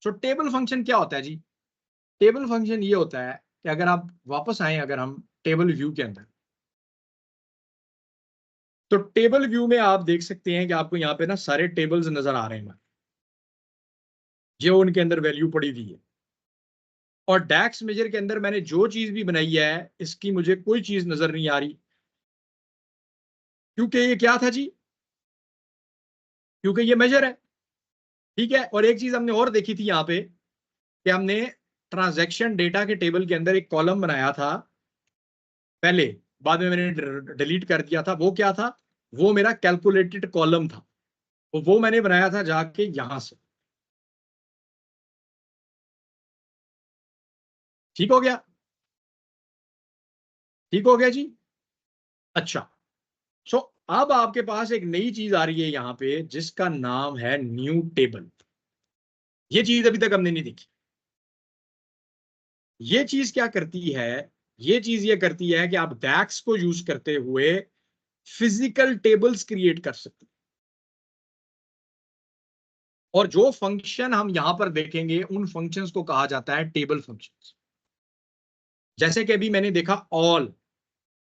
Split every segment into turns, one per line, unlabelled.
सो table function क्या होता है जी? टेबल फंक्शन ये होता है कि अगर आप वापस आए, अगर हम टेबल व्यू के अंदर, तो टेबल व्यू में आप देख सकते हैं कि आपको यहाँ पे ना सारे टेबल्स नजर आ रहे हैं जो उनके अंदर वैल्यू पड़ी हुई है। और डैक्स मेजर के अंदर मैंने जो चीज भी बनाई है इसकी मुझे कोई चीज नजर नहीं आ रही, क्योंकि ये क्या था जी? क्योंकि ये मेजर है। ठीक है। और एक चीज हमने और देखी थी यहाँ पे कि हमने ट्रांजैक्शन डेटा के टेबल के अंदर एक कॉलम बनाया था पहले, बाद में मैंने डिलीट कर दिया था। वो क्या था? वो मेरा कैलकुलेटेड कॉलम था। तो वो मैंने बनाया था जाके यहां से। ठीक हो गया? ठीक हो गया जी। अच्छा। सो अब आपके पास एक नई चीज आ रही है यहां पे जिसका नाम है न्यू टेबल। ये चीज अभी तक हमने नहीं देखी। ये चीज क्या करती है? ये चीज ये करती है कि आप डैक्स को यूज करते हुए फिजिकल टेबल्स क्रिएट कर सकते हैं। और जो फंक्शन हम यहां पर देखेंगे उन फंक्शंस को कहा जाता है टेबल फंक्शंस। जैसे कि अभी मैंने देखा all,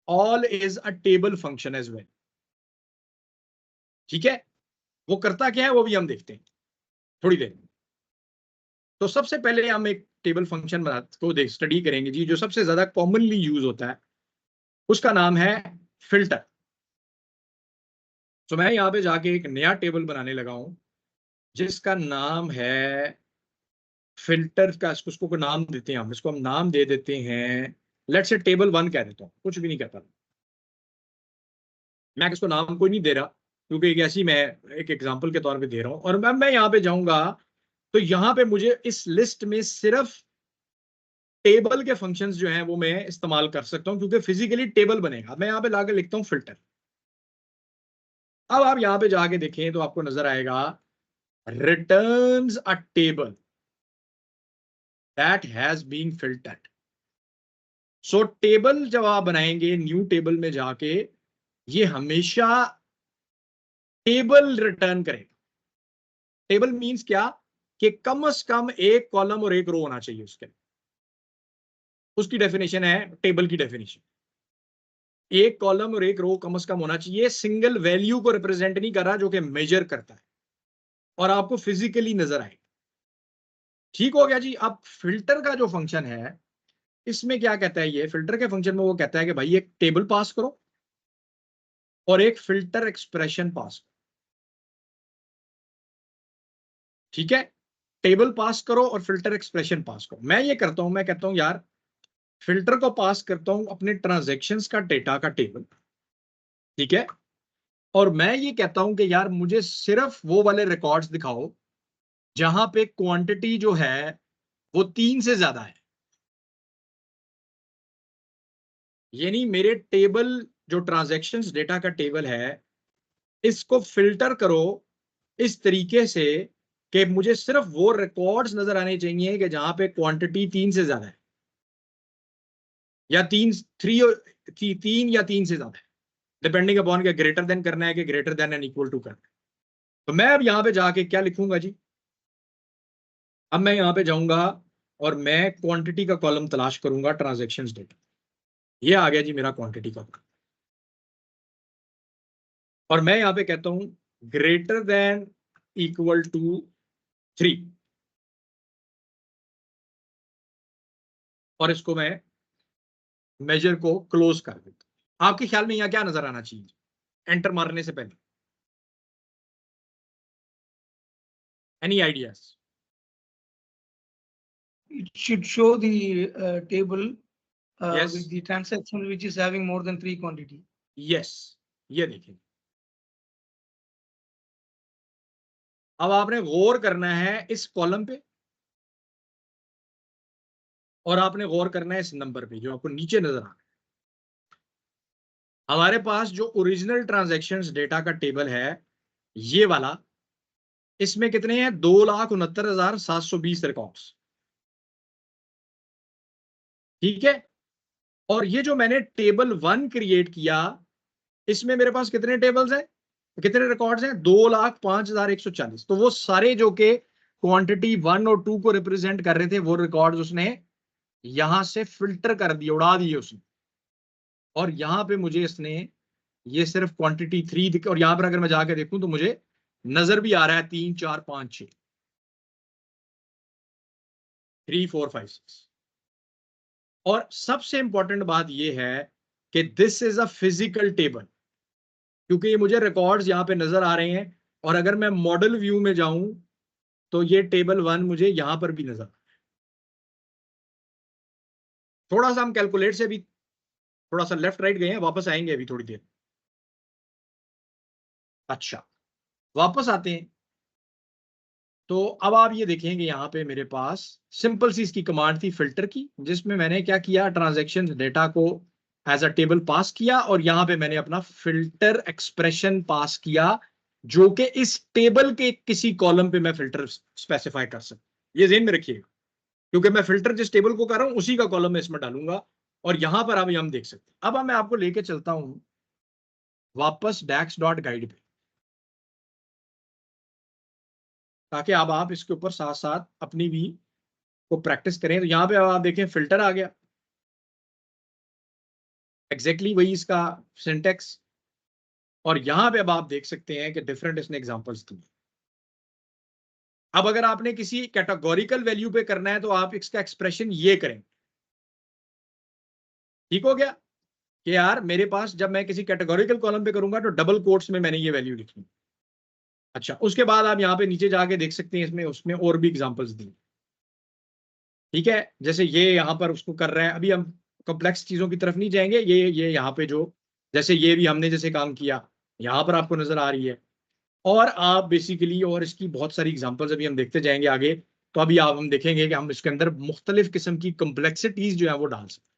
all is a table function as well. ठीक है। वो करता क्या है वो भी हम देखते हैं थोड़ी देर में। तो सबसे पहले हम एक टेबल फंक्शन को देख स्टडी करेंगे जी, जो सबसे ज्यादा कॉमनली यूज होता है। उसका नाम है फिल्टर। तो मैं यहां पे जाके एक नया टेबल बनाने लगा हूं जिसका नाम है फिल्टर का। उसको कोई नाम देते हैं, हम इसको हम नाम दे देते हैं, लेट से टेबल 1 कह देता हूं, कुछ भी नहीं कहता मैं इसको नाम कोई नहीं दे रहा, क्योंकि एक ऐसी मैं एक एग्जांपल के तौर पे दे रहा हूं। और मैं यहां पे जाऊंगा तो यहां पे मुझे इस लिस्ट में सिर्फ टेबल के फंक्शंस जो हैं वो मैं इस्तेमाल कर सकता हूं, क्योंकि फिजिकली टेबल बनेगा। मैं यहां पे लाके लिखता हूं फिल्टर। अब आप यहां पे जाके देखें तो आपको नजर आएगा returns a table that has been filtered. So table जब आप बनाएंगे न्यू टेबल में जाके, ये हमेशा टेबल रिटर्न करेगा। टेबल मींस क्या? कि कम से कम एक कॉलम और एक रो होना चाहिए उसके। उसकी डेफिनेशन है टेबल की डेफिनेशन। एक कॉलम और एक रो कम से कम होना चाहिए। सिंगल वैल्यू को रिप्रेजेंट नहीं कर रहा जो कि मेजर करता है और आपको फिजिकली नजर आए। ठीक हो गया जी। अब फिल्टर का जो फंक्शन है इसमें क्या कहता है? ये फिल्टर के फंक्शन में वो कहता है कि भाई एक टेबल पास करो और एक फिल्टर एक्सप्रेशन पास करो। ठीक है। टेबल पास करो और फिल्टर एक्सप्रेशन पास करो। मैं ये करता हूं, मैं कहता हूं यार फिल्टर को पास करता हूं अपने ट्रांजैक्शंस का डेटा का टेबल। ठीक है। और मैं ये कहता हूं कि यार मुझे सिर्फ वो वाले रिकॉर्ड्स दिखाओ जहां पे क्वांटिटी जो है वो 3 से ज्यादा है। यानी मेरे टेबल जो ट्रांजैक्शंस डेटा का टेबल है इसको फिल्टर करो इस तरीके से कि मुझे सिर्फ वो रिकॉर्ड्स नजर आने चाहिए कि जहां पे क्वांटिटी 3 से ज्यादा है, या तीन या 3 से ज्यादा है, डिपेंडिंग अपॉन के ग्रेटर देन करना है कि greater than and equal to करना है। तो मैं अब यहां पे जाके क्या लिखूंगा जी? अब मैं यहां पे जाऊंगा और मैं क्वांटिटी का कॉलम तलाश करूंगा ट्रांजैक्शंस डेटा। ये आ गया जी मेरा क्वांटिटी का कॉलम। और मैं यहां पे कहता हूं ग्रेटर देन इक्वल टू 3, और इसको मैं मेजर को क्लोज कर देता हूं। आपके ख्याल में यहां क्या नजर आना चाहिए एंटर मारने से पहले? Any ideas?
It should show the table
yes,
with the transaction which is having more than 3 quantity.
Yes. ये देखिए, अब आपने गौर करना है इस कॉलम पे और आपने गौर करना है इस नंबर पे जो आपको नीचे नजर आ रहा है। हमारे पास जो ओरिजिनल ट्रांजैक्शंस डेटा का टेबल है ये वाला, इसमें कितने हैं? 2,69,720 रिकॉर्ड्स। ठीक है। और ये जो मैंने टेबल 1 क्रिएट किया इसमें मेरे पास कितने टेबल्स हैं, कितने रिकॉर्ड्स हैं? 2,05,140। तो वो सारे जो के क्वांटिटी 1 और 2 को रिप्रेजेंट कर रहे थे, वो रिकॉर्ड्स उसने यहां से फिल्टर कर दिए, उड़ा दिए उसने, और यहां पे मुझे इसने ये सिर्फ क्वांटिटी 3 और यहां पर अगर मैं जाके देखूं तो मुझे नजर भी आ रहा है 3 4 5 6 3 4 5 6। और सबसे इंपॉर्टेंट बात यह है कि this is a physical table, क्योंकि ये मुझे रिकॉर्ड्स यहां पे नजर आ रहे हैं, और अगर मैं मॉडल व्यू में जाऊं तो ये टेबल 1 मुझे यहां पर भी नजर, थोड़ा सा हम कैलकुलेट से भी थोड़ा सा लेफ्ट राइट गए हैं, वापस आएंगे अभी थोड़ी देर। अच्छा, वापस आते हैं। तो अब आप ये देखेंगे यहां पे मेरे पास सिंपल सी इसकी कमांड थी फिल्टर की, जिसमें मैंने क्या किया, ट्रांजैक्शन डेटा को एज अ टेबल पास किया, और यहां पे मैंने अपना फिल्टर एक्सप्रेशन पास किया, जो कि इस टेबल के किसी कॉलम पे मैं फिल्टर स्पेसिफाई कर सकता। ये ज़हन में रखिएगा, क्योंकि मैं फिल्टर जिस टेबल को कर रहा हूं उसी का कॉलम मैं इसमें डालूंगा, और यहां पर अभी हम देख सकते हैं। अब मैं आपको लेके चलता हूं वापस डैक्स डॉट गाइड पे, ताकि अब आप इसके ऊपर साथ साथ अपनी भी को प्रैक्टिस करें। तो यहाँ पे आप देखें फिल्टर आ गया, एग्जैक्टली वही इसका सिंटेक्स, और यहाँ पे अब आप देख सकते हैं कि डिफरेंट इसने एग्जांपल्स दिए। अब अगर आपने किसी कैटेगोरिकल वैल्यू पे करना है तो आप इसका एक्सप्रेशन ये करें, ठीक हो गया कि यार मेरे पास जब मैं किसी कैटेगोरिकल कॉलम पे करूंगा तो डबल कोट्स में मैंने ये वैल्यू लिखनी। अच्छा, उसके बाद आप यहाँ पे नीचे जाके देख सकते हैं इसमें उसमें और भी एग्जांपल्स दी, ठीक है। जैसे ये यहाँ पर उसको कर रहा है, अभी हम कॉम्प्लेक्स चीजों की तरफ नहीं जाएंगे, ये यहाँ पे जो जैसे ये भी हमने जैसे काम किया यहाँ पर आपको नजर आ रही है, और आप बेसिकली और इसकी बहुत सारी एग्जांपल्स अभी हम देखते जाएंगे आगे। तो अभी आप हम देखेंगे कि हम इसके अंदर मुख्तलिफ किस्म की कॉम्प्लेक्सिटीज जो है वो डाल सकते हैं।